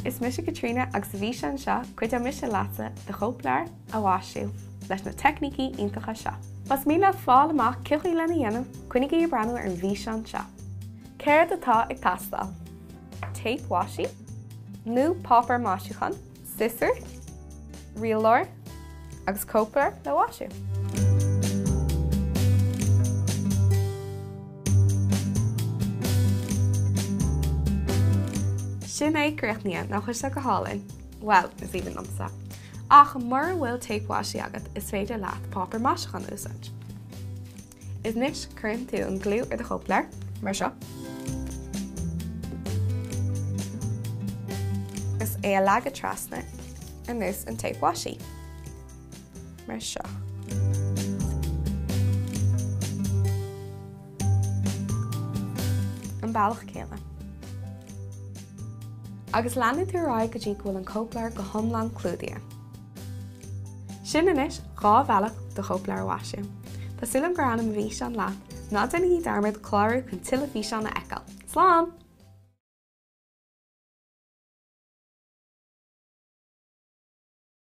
Is mis Katrina agus bhí an seo chuid a mis lása de Cóipleabhar a Washi leis na technicí iontacha seo. Bas mí le fáil amach ciúchaí lena dhéanamh chuinnig í breanú ar bhí an seo. Céir atá ag tastal. Téip Washi, nó popper máisiúchan, scissor, rialóir agus Cóipleabhar le Washi. Sin é cruithníon nach chuiste go hálainn, well, is even lomsa. Ach mar bhfuil téip Washi agat is féidir leat popper máisiúchan úsant. Is níos cuireann tú an glú ar de Cóipleabhar, mar seo. Is é a leagad trasna ar nús an téip Washi, mar seo. An bailach céile. Agus leanú tú ráid go dtí bhfuil an Cóipleabhar go thomlan clúdaithe. Sin inis dhá bhealach do Cóipleabhar Washi. Tásúlam gur anam bhí an leat, ná déanaí darmid chlárú chun tuile bhí an na eiceil. Slán!